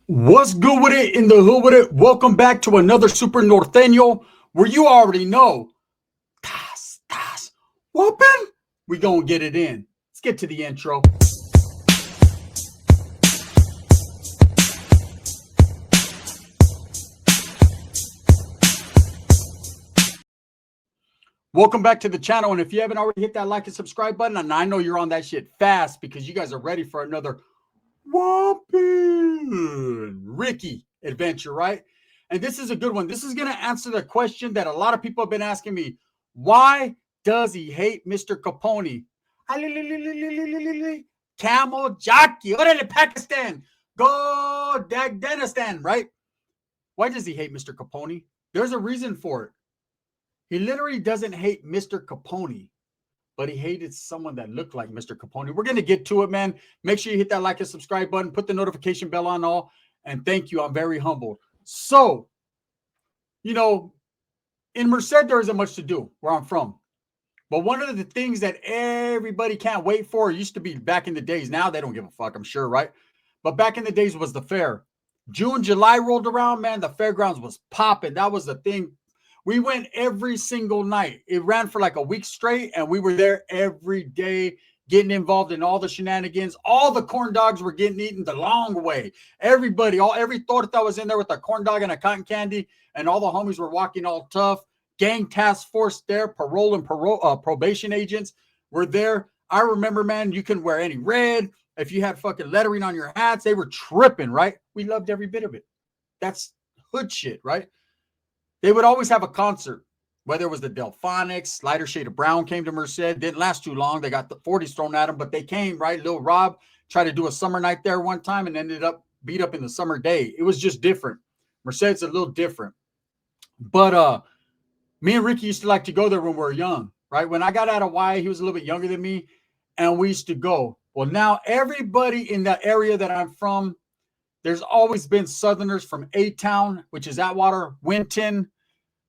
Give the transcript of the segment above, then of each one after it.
What's good with it in the hood with it? Welcome back to another Super Norteno where you already know. Tas, whooping. We gonna get it in. Let's get to the intro. Welcome back to the channel. And if you haven't already hit that like and subscribe button, and I know you're on that shit fast because you guys are ready for another whooping Ricky adventure, right? And this is a good one. This is going to answer the question that a lot of people have been asking me. Why does he hate Mr. Capone? Camel jockey. Orale, Pakistan. Go Dagdanistan, right? Why does he hate Mr. Capone? There's a reason for it. He literally doesn't hate Mr. Capone, but he hated someone that looked like Mr. Capone. We're going to get to it, man. Make sure you hit that like and subscribe button, put the notification bell on all, and thank you. I'm very humbled. So, in Merced, there isn't much to do where I'm from. But one of the things that everybody can't wait for, used to be back in the days. Now they don't give a fuck, I'm sure, right? But back in the days was the fair. June, July rolled around, man, the fairgrounds was popping. That was the thing. We went every single night. It ran for like a week straight, and we were there every day getting involved in all the shenanigans. All the corn dogs were getting eaten the long way. Everybody, every torta was in there with a corn dog and a cotton candy, and all the homies were walking all tough. Gang task force there, parole and probation agents were there. I remember, man, you couldn't wear any red. If you had fucking lettering on your hats, they were tripping, right? We loved every bit of it. That's hood shit, right? They would always have a concert, whether it was the Delphonics, Lighter Shade of Brown came to Merced. Didn't last too long. They got the 40s thrown at them, but they came, right? Lil Rob tried to do a summer night there one time and ended up beat up in the summer day. It was just different. Merced's a little different. But me and Ricky used to like to go there when we were young, right? When I got out of Y, he was a little bit younger than me, and we used to go. Well, now everybody in the area that I'm from, there's always been Southerners from A-Town, which is Atwater, Winton,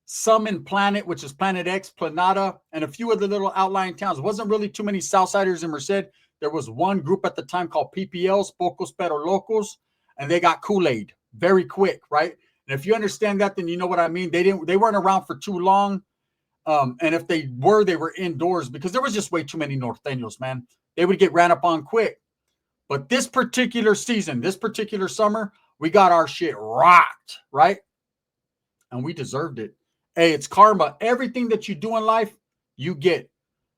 some in Planet, which is Planet X, Planada, and a few of the little outlying towns. It wasn't really too many Southsiders in Merced. There was one group at the time called PPLs, Pocos Pero Locos, and they got Kool-Aid very quick, right? And if you understand that, then you know what I mean. They weren't around for too long. And if they were indoors because there was just way too many Norteños, man. They would get ran up on quick. But this particular season, this particular summer, we got our shit rocked, right? And we deserved it. Hey, it's karma. Everything that you do in life, you get.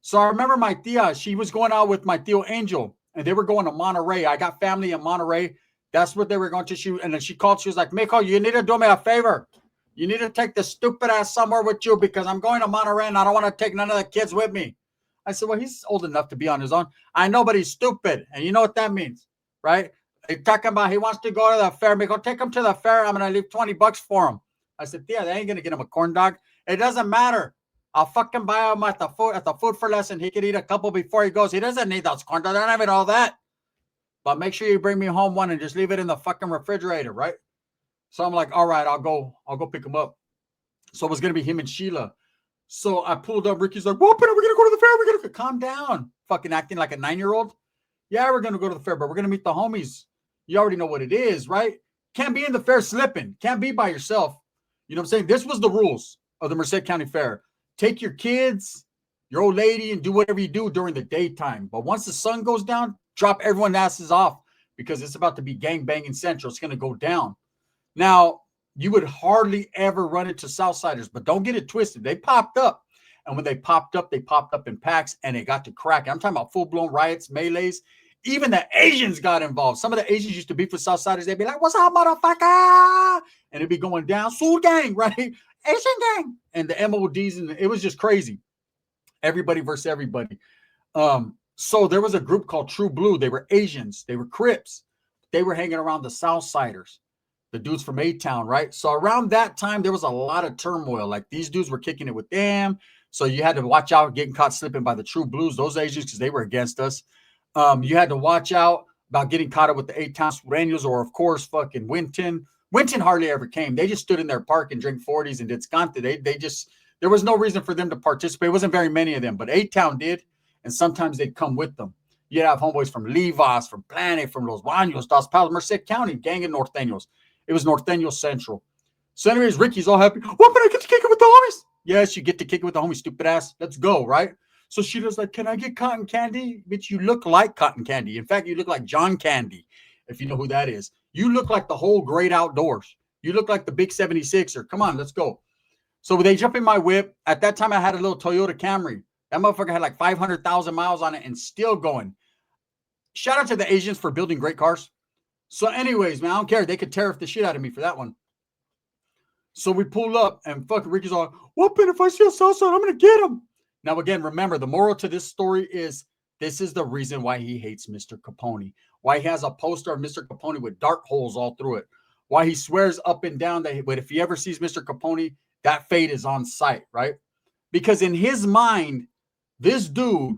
So I remember my tia, she was going out with my tío Angel, and they were going to Monterey. I got family in Monterey. That's what they were going to shoot. And then she called. She was like, Mijo, you need to do me a favor. You need to take the stupid ass somewhere with you because I'm going to Monterey and I don't want to take none of the kids with me. I said, well, he's old enough to be on his own. I know, but he's stupid. And you know what that means, right? They're talking about he wants to go to the fair. Mijo, take him to the fair. I'm going to leave $20 for him. I said, yeah, they ain't going to get him a corn dog. It doesn't matter. I'll fucking buy him at the food for less and he can eat a couple before he goes. He doesn't need those corn dogs. I don't have it all that. But make sure you bring me home one and just leave it in the fucking refrigerator, right? So I'm like, all right, I'll go pick him up. So it was going to be him and Sheila. So I pulled up. Ricky's like, well, but are we going to go to the fair? We're going to calm down. Fucking acting like a 9-year-old. Yeah, we're going to go to the fair, but we're going to meet the homies. You already know what it is, right? Can't be in the fair slipping. Can't be by yourself. You know what I'm saying? This was the rules of the Merced County Fair. Take your kids, your old lady, and do whatever you do during the daytime. But once the sun goes down, drop everyone's asses off because it's about to be gangbanging central. It's going to go down. Now, you would hardly ever run into Southsiders, but don't get it twisted. They popped up. And when they popped up in packs and it got to crack. I'm talking about full-blown riots, melees. Even the Asians got involved. Some of the Asians used to beef with Southsiders. They'd be like, what's up, motherfucker? And it'd be going down. Sul gang, right? Asian gang. And the MODs, and it was just crazy. Everybody versus everybody. So there was a group called True Blue. They were Asians. They were Crips. They were hanging around the Southsiders, the dudes from A-Town, right? So around that time, there was a lot of turmoil. Like these dudes were kicking it with them. So you had to watch out getting caught slipping by the True Blues, those Asians, because they were against us. You had to watch out about getting caught up with the A-Town Sureños or, of course, fucking Winton. Winton hardly ever came. They just stood in their park and drank 40s and did scante. They just, there was no reason for them to participate. It wasn't very many of them, but A-Town did, and sometimes they'd come with them. You'd have homeboys from Livas, from Planet, from Los Baños, Dos Palos, Merced County, gang of Norteños. It was Norteño Central. So anyways, Ricky's all happy. What, but I get to kick it with the homies? Yes, you get to kick it with the homies, stupid ass. Let's go, right? So she was like, can I get cotton candy? Bitch, you look like cotton candy. In fact, you look like John Candy, if you know who that is. You look like the whole great outdoors. You look like the big 76er. Come on, let's go. So they jump in my whip. At that time, I had a little Toyota Camry. That motherfucker had like 500,000 miles on it and still going. Shout out to the Asians for building great cars. So anyways, man, I don't care. They could tariff the shit out of me for that one. So we pull up and fucking Ricky's all, whooping, if I see a Southside, I'm going to get him. Now, again, remember, the moral to this story is this is the reason why he hates Mr. Capone. Why he has a poster of Mr. Capone with dark holes all through it. Why he swears up and down that if he ever sees Mr. Capone, that fate is on sight, right? Because in his mind, this dude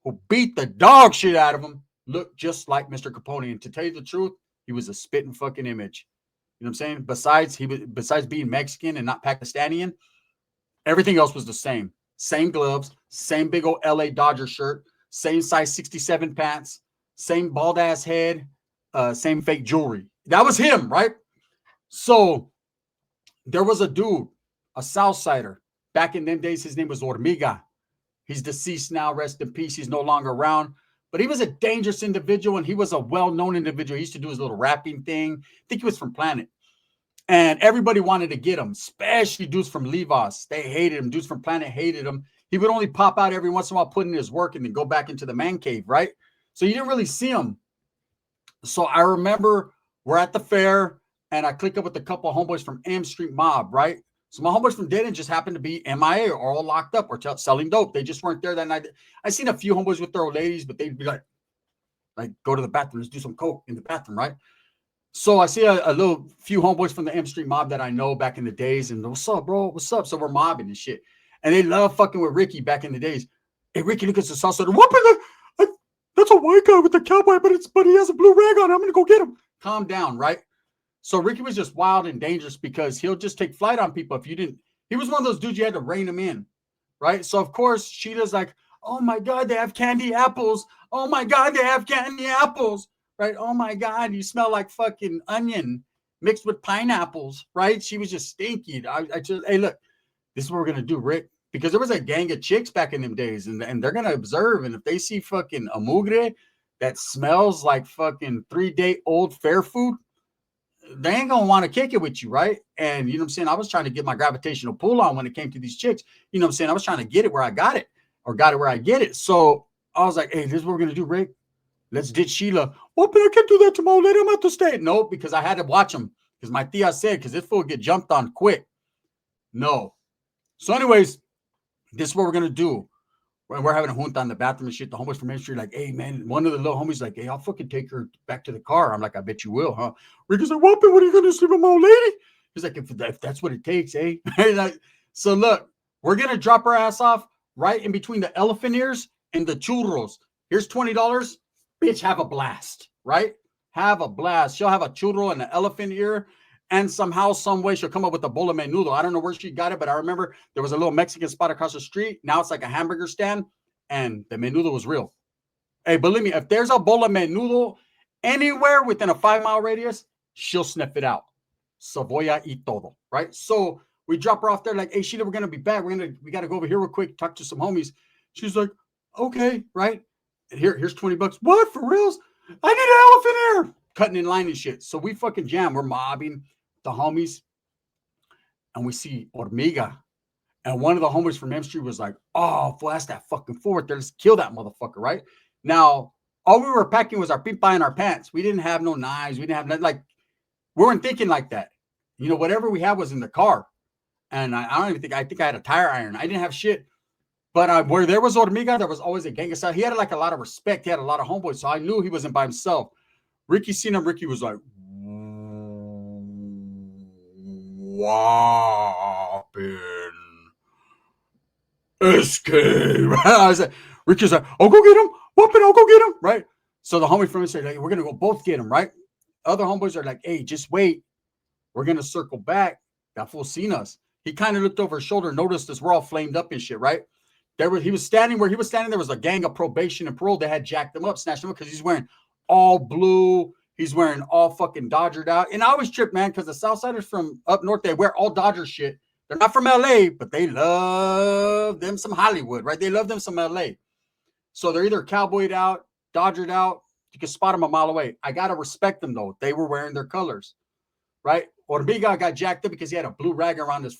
who beat the dog shit out of him looked just like Mr. Capone. And to tell you the truth, he was a spitting fucking image. You know what I'm saying? Besides being Mexican and not Pakistani, everything else was the same. Same gloves, same big old LA Dodger shirt, same size 67 pants, same bald ass head, same fake jewelry. That was him, right? So there was a dude, a Southsider. Back in them days, his name was Hormiga. He's deceased now, rest in peace. He's no longer around. But he was a dangerous individual, and he was a well-known individual. He used to do his little rapping thing. I think he was from Planet. And everybody wanted to get him, especially dudes from Livas. They hated him. Dudes from Planet hated him. He would only pop out every once in a while, put in his work, and then go back into the man cave, right? So you didn't really see him. So I remember we're at the fair, and I click up with a couple of homeboys from M Street Mob, right? So my homeboys from Denton just happened to be MIA or all locked up or selling dope. They just weren't there that night. I seen a few homeboys with their old ladies, but they'd be like, go to the bathroom. Let's do some coke in the bathroom, right? So I see a little few homeboys from the M Street Mob that I know back in the days. And what's up, bro? What's up? So we're mobbing and shit. And they love fucking with Ricky back in the days. Hey, Ricky, look at the Southside. That's a white guy with a cowboy, but he has a blue rag on. I'm going to go get him. Calm down, right? So Ricky was just wild and dangerous because he'll just take flight on people if you didn't. He was one of those dudes you had to rein him in, right? So, of course, Sheila's like, oh, my God, they have candy apples. Oh, my God, they have candy apples, right? Oh, my God, you smell like fucking onion mixed with pineapples, right? She was just stinky. Hey, look, this is what we're going to do, Rick. Because there was a gang of chicks back in them days, and they're going to observe. And if they see fucking a mugre that smells like fucking 3-day-old fair food, they ain't going to want to kick it with you, right? And you know what I'm saying? I was trying to get my gravitational pull on when it came to these chicks. You know what I'm saying? I was trying to get it where I got it or got it where I get it. So I was like, hey, this is what we're going to do, Rick. Let's ditch Sheila. Oh, but I can't do that tomorrow. Let him have to stay. No, because I had to watch him because my tia said, because this fool would get jumped on quick. No. So anyways, this is what we're going to do. We're having a junta in the bathroom and shit. The homeboys from Main Street like, hey, man, one of the little homies like, hey, I'll fucking take her back to the car. I'm like, I bet you will, huh? Ricky's like, what are you going to sleep with my old lady? He's like, if that's what it takes, eh? So look, we're going to drop her ass off right in between the elephant ears and the churros. Here's $20. Bitch, have a blast, right? Have a blast. She'll have a churro and an elephant ear. And somehow, some way, she'll come up with a bowl of menudo. I don't know where she got it, but I remember there was a little Mexican spot across the street. Now it's like a hamburger stand, and the menudo was real. Hey, believe me, if there's a bowl of menudo anywhere within a 5-mile radius, she'll sniff it out. Cebolla y todo, right? So we drop her off there like, hey, Sheila, we're going to be back. We got to go over here real quick, talk to some homies. She's like, okay, right? Here's $20. What, for reals? I need an elephant ear. Cutting in line and shit. So we fucking jam. We're mobbing the homies, and we see Hormiga, and one of the homies from M Street was like, oh, fool, that's that fucking forward there. Let's kill that motherfucker, right? Now, all we were packing was our pipa and our pants. We didn't have no knives. We didn't have nothing. Like, we weren't thinking like that. You know, whatever we had was in the car, and I think I had a tire iron. I didn't have shit. But where there was Hormiga, there was always a gang of stuff. He had like a lot of respect. He had a lot of homeboys, so I knew he wasn't by himself. Ricky seen him. Ricky was like, whopping escape. I was like, Ricky's like, I'll go get him. Whooping, I'll go get him. Right? So the homie from said, like, we're going to go both get him. Right? Other homeboys are like, hey, just wait. We're going to circle back. That fool seen us. He kind of looked over his shoulder, noticed us. We're all flamed up and shit. Right? He was standing where he was standing. There was a gang of probation and parole. They had jacked him up, snatched him up because he's wearing all blue. He's wearing all fucking Dodgered out. And I always trip, man, because the Southsiders from up north, they wear all Dodger shit. They're not from LA, but they love them some Hollywood, right? They love them some LA. So they're either cowboyed out, Dodgered out. You can spot them a mile away. I got to respect them, though. They were wearing their colors, right? Orbiga got jacked up because he had a blue rag around his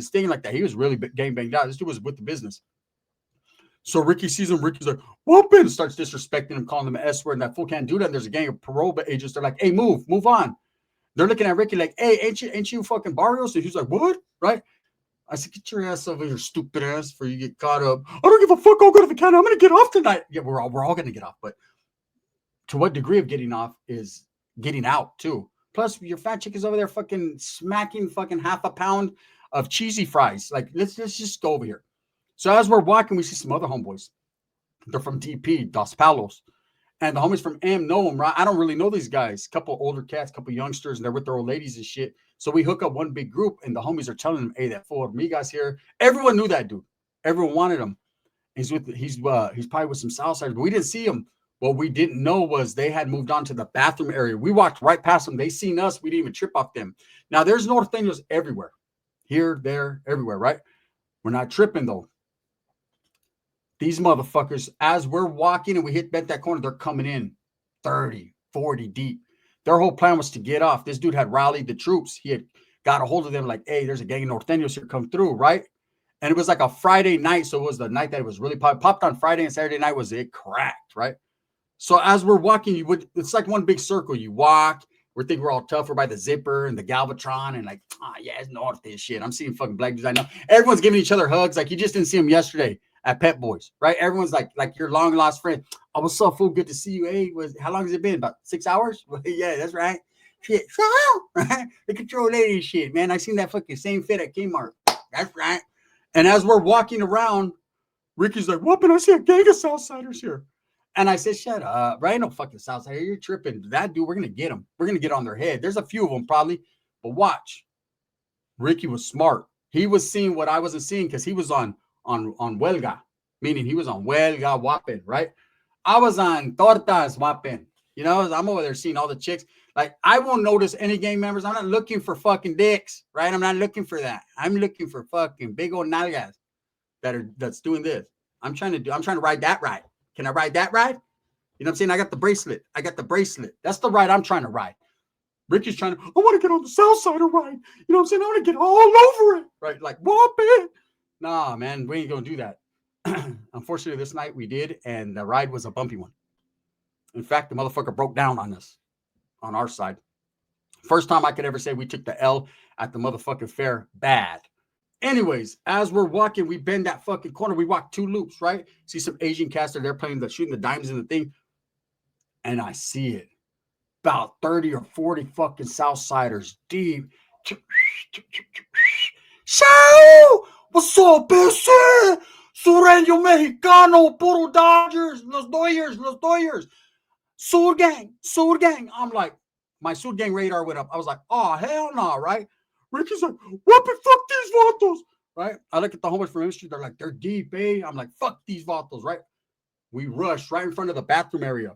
thing like that. He was really gang banged out. This dude was with the business. So Ricky sees him. Ricky's like, whooping, starts disrespecting him, calling him an S word, and that fool can't do that. And there's a gang of parole agents. They're like, hey, move on. They're looking at Ricky like, hey, ain't you fucking Barrios? And he's like, what? Right? I said, get your ass over here, stupid ass, before you get caught up. I don't give a fuck. I'll go to the county. I'm going to get off tonight. Yeah, we're all going to get off. But to what degree of getting off is getting out, too. Plus, your fat chick is over there fucking smacking fucking half a pound of cheesy fries. Like, let's just go over here. So as we're walking, we see some other homeboys. They're from DP, Dos Palos. And the homies from M know them, right? I don't really know these guys. A couple older cats, a couple youngsters, and they're with their old ladies and shit. So we hook up one big group, and the homies are telling them, hey, that fool Amigas here. Everyone knew that dude. Everyone wanted him. He's probably with some Southsiders, but we didn't see him. What we didn't know was they had moved on to the bathroom area. We walked right past them. They seen us. We didn't even trip off them. Now, there's Nortenos everywhere. Here, there, everywhere, right? We're not tripping, though. These motherfuckers, as we're walking and we hit that corner, they're coming in 30, 40 deep. Their whole plan was to get off. This dude had rallied the troops. He had got a hold of them like, hey, there's a gang of Nortenos here, come through, right? And it was like a Friday night, so it was the night that it was really popped on Friday, and Saturday night was it cracked, right? So as we're walking, it's like one big circle. You walk, we think we're all tough. We're by the zipper and the Galvatron and like, yeah, it's North this shit. I'm seeing fucking black dudes I know. Everyone's giving each other hugs. Like you just didn't see them yesterday at Pet Boys, right? Everyone's like your long lost friend. Oh, what's up, fool? Good to see you. Hey, how long has it been? About 6 hours? Yeah, that's right. Shit, right? The control lady shit, man. I seen that fucking same fit at Kmart. That's right. And as we're walking around, Ricky's like, whooping, I see a gang of Southsiders here. And I said, shut up, right? No fucking Southsider. You're tripping. That dude, we're going to get him. We're going to get on their head. There's a few of them probably, but watch. Ricky was smart. He was seeing what I wasn't seeing because he was on Huelga, meaning he was on Huelga whopping, right? I was on Tortas whopping. You know, I'm over there seeing all the chicks. Like, I won't notice any gang members. I'm not looking for fucking dicks, right? I'm not looking for that. I'm looking for fucking big old nalgas that's doing this. I'm trying to ride that ride. Can I ride that ride? You know what I'm saying? I got the bracelet. That's the ride I'm trying to ride. Ricky's I want to get on the Southsider ride. You know what I'm saying? I want to get all over it. Right? Like, whoop it. Nah, man, we ain't going to do that. Unfortunately, this night we did, and the ride was a bumpy one. In fact, the motherfucker broke down on us, on our side. First time I could ever say we took the L at the motherfucking fair bad. Anyways, as we're walking, we bend that fucking corner. We walk 2 loops, right? See some Asian cats there playing shooting the dimes in the thing. And I see it. About 30 or 40 fucking Southsiders deep. Show! What's up, BC? Sureño Mexicano, Puro Dodgers, Los Doyers. Sur gang. I'm like, my Sur gang radar went up. I was like, oh, hell no, right? Ricky's like, what the fuck these vatos, right? I look at the homies from industry. They're like, they're deep, eh? I'm like, fuck these vatos, right? We rushed right in front of the bathroom area.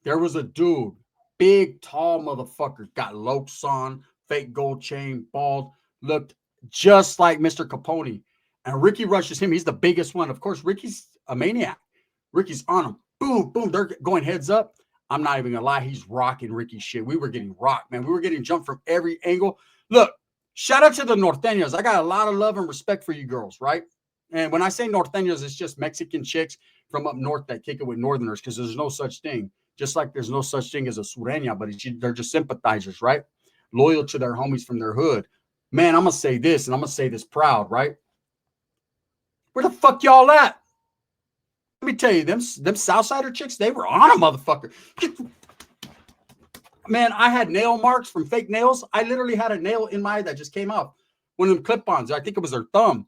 There was a dude, big, tall motherfucker, got lokes on, fake gold chain, bald, looked just like Mr. Capone-E. And Ricky rushes him. He's the biggest one. Of course, Ricky's a maniac. Ricky's on him. Boom, boom. They're going heads up. I'm not even going to lie. He's rocking Ricky's shit. We were getting rocked, man. We were getting jumped from every angle. Look, shout out to the Nortenos. I got a lot of love and respect for you girls, right? And when I say Nortenos, it's just Mexican chicks from up north that kick it with Northerners because there's no such thing. Just like there's no such thing as a Sureña, but they're just sympathizers, right? Loyal to their homies from their hood. Man, I'm going to say this, and I'm going to say this proud, right? Where the fuck y'all at? Let me tell you, them Southsider chicks, they were on a motherfucker. Man, I had nail marks from fake nails. I literally had a nail in my eye that just came out. One of them clip-ons. I think it was their thumb.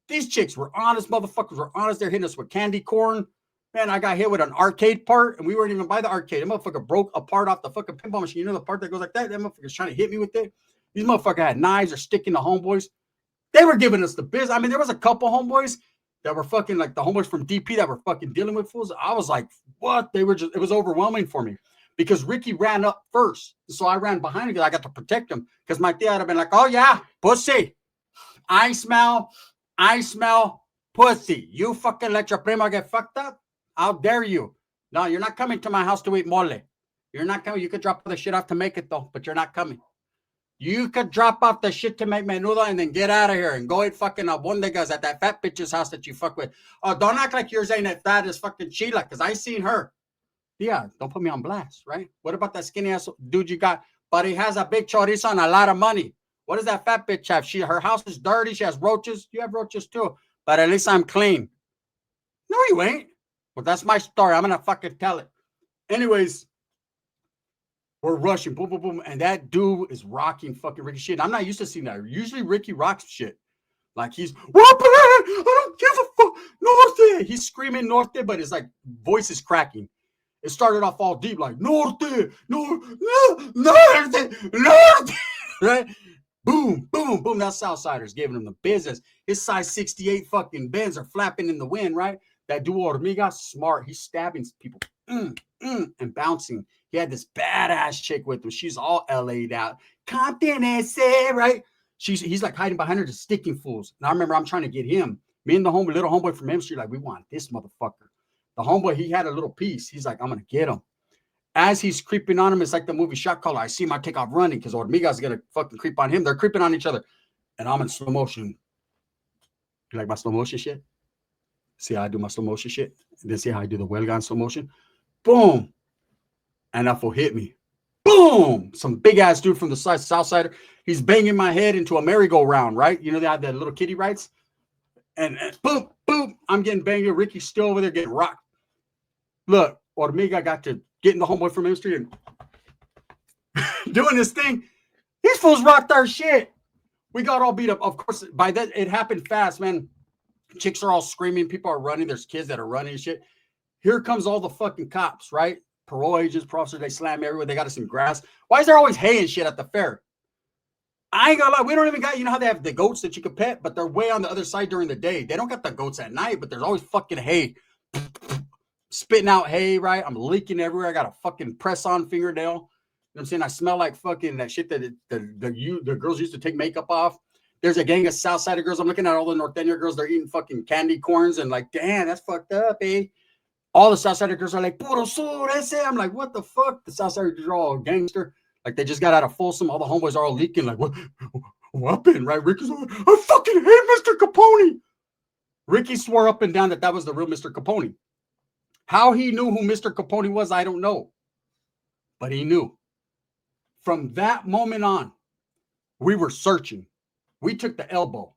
These chicks were honest motherfuckers. Were honest. They're hitting us with candy corn. Man, I got hit with an arcade part, and we weren't even by the arcade. That motherfucker broke a part off the fucking pinball machine. You know the part that goes like that? That motherfucker's trying to hit me with it. These motherfuckers had knives or sticking to homeboys. They were giving us the biz. I mean, there was a couple homeboys that were fucking like the homeboys from DP that were fucking dealing with fools. I was like, what? They were just, it was overwhelming for me because Ricky ran up first. So I ran behind him because I got to protect him because my tia would have been like, oh yeah, pussy. I smell pussy. You fucking let your prima get fucked up? How dare you? No, you're not coming to my house to eat mole. You're not coming. You could drop the shit off to make it though, but you're not coming. You could drop off the shit to make menudo and then get out of here and go eat fucking albondigas at that fat bitch's house that you fuck with. Oh, don't act like yours ain't as fat as fucking Sheila, because I seen her. Yeah, don't put me on blast, right? What about that skinny ass dude you got? But he has a big chorizo and a lot of money. What does that fat bitch have? Her house is dirty. She has roaches. You have roaches too. But at least I'm clean. No, you ain't. Well, that's my story. I'm going to fucking tell it. Anyways, we're rushing. Boom, boom, boom. And that dude is rocking fucking Ricky shit. I'm not used to seeing that. Usually Ricky rocks shit. Like he's, I don't give a fuck. Norte. He's screaming Norte, but his like voice is cracking. It started off all deep like Norte, Norte, right? Boom, boom, boom. That's Southsiders giving him the business. His size 68 fucking Benz are flapping in the wind, right? That duo Hormiga, smart. He's stabbing people and bouncing. He had this badass chick with him. She's all LA'd out. Compton, right? He's like hiding behind her, just sticking fools. And I remember I'm trying to get him. Me and the little homeboy from M Street, like, we want this motherfucker. The homeboy, he had a little piece. He's like, I'm going to get him. As he's creeping on him, it's like the movie Shot Caller. I see him, I take off running because Hormiga's going to fucking creep on him. They're creeping on each other. And I'm in slow motion. You like my slow motion shit? See how I do my slow motion shit? And then see how I do the Huelga in slow motion? Boom. And that fool hit me. Boom. Some big ass dude from the Southsider. He's banging my head into a merry-go-round, right? You know, they have that little kiddie rides? And boom, boom. I'm getting banged. Ricky's still over there getting rocked. Look, Hormiga got to getting the homeboy from M Street and doing this thing. These fools rocked our shit. We got all beat up. Of course, by that, it happened fast, man. Chicks are all screaming. People are running. There's kids that are running and shit. Here comes all the fucking cops, right? Parole agents, professors, they slam everywhere. They got us in grass. Why is there always hay and shit at the fair? I ain't gonna lie. We don't even got, you know how they have the goats that you can pet, but they're way on the other side during the day. They don't got the goats at night, but there's always fucking hay. Spitting out hay, right? I'm leaking everywhere. I got a fucking press-on fingernail. You know what I'm saying? I smell like fucking that shit that the girls used to take makeup off. There's a gang of Southsider girls. I'm looking at all the Norteno girls. They're eating fucking candy corns and like, damn, that's fucked up, eh? All the Southsider girls are like, puro sur, ese. I'm like, what the fuck? The Southsider girls are all gangster. Like, they just got out of Folsom. All the homeboys are all leaking. Like, what happened, right? Ricky's like, I fucking hate Mr. Capone. Ricky swore up and down that was the real Mr. Capone. How he knew who Mr. Capone was, I don't know. But he knew. From that moment on, we were searching. We took the elbow.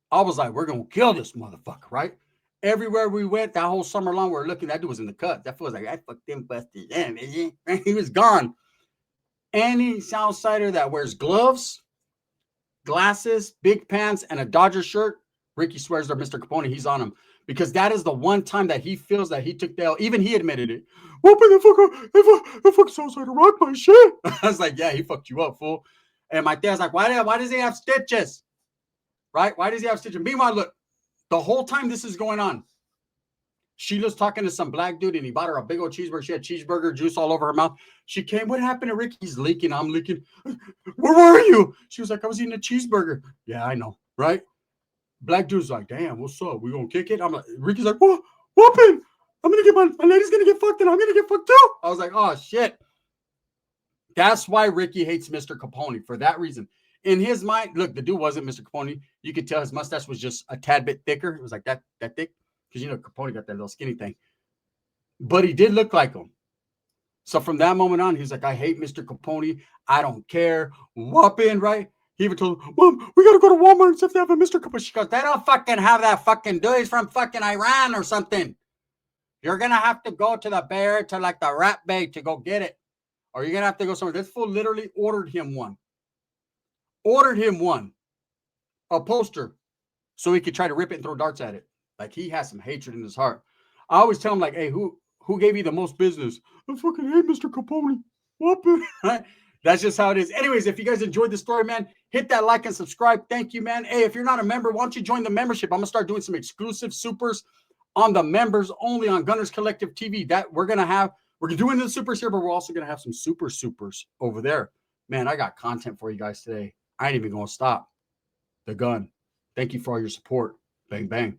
I was like, we're going to kill this motherfucker, right? Everywhere we went, that whole summer long, we were looking. That dude was in the cut. That fool was like, I fucked him, busted him. He was gone. Any Southsider that wears gloves, glasses, big pants, and a Dodger shirt, Ricky swears they're Mr. Capone. He's on him. Because that is the one time that he feels that he took the L. Even he admitted it. Whooping the fuck, if fuck Southsider rock my shit. I was like, yeah, he fucked you up, fool. And my dad's like, why does he have stitches? Right? Why does he have stitches? Meanwhile, look, the whole time this is going on, Sheila's talking to some black dude and he bought her a big old cheeseburger. She had cheeseburger juice all over her mouth. She came, what happened to Ricky? He's leaking. I'm leaking. Where were you? She was like, I was eating a cheeseburger. Yeah, I know. Right? Black dude's like, damn, what's up? We gonna kick it? I'm like, Ricky's like, what? Whooping. I'm gonna get my lady's gonna get fucked and I'm gonna get fucked too. I was like, oh shit. That's why Ricky hates Mr. Capone, for that reason. In his mind, look, the dude wasn't Mr. Capone. You could tell his mustache was just a tad bit thicker. It was like that thick. Because, you know, Capone got that little skinny thing. But he did look like him. So from that moment on, he's like, I hate Mr. Capone. I don't care. Whooping, right? He even told him, Mom, we got to go to Walmart and see if they have a Mr. Capone. She goes, they don't fucking have that fucking dude. He's from fucking Iran or something. You're going to have to go to the bear, to like the Rat Bay to go get it. Or you're going to have to go somewhere. This fool literally ordered him one. A poster, so he could try to rip it and throw darts at it. Like, he has some hatred in his heart. I always tell him, like, hey, who gave you the most business? I fucking hate Mr. Capone. What? Right? That's just how it is. Anyways, if you guys enjoyed the story, man, hit that like and subscribe. Thank you, man. Hey, if you're not a member, why don't you join the membership? I'm going to start doing some exclusive supers on the members only on Gunners Collective TV. That we're doing the supers here, but we're also going to have some supers over there. Man, I got content for you guys today. I ain't even going to stop. The gun. Thank you for all your support. Bang, bang.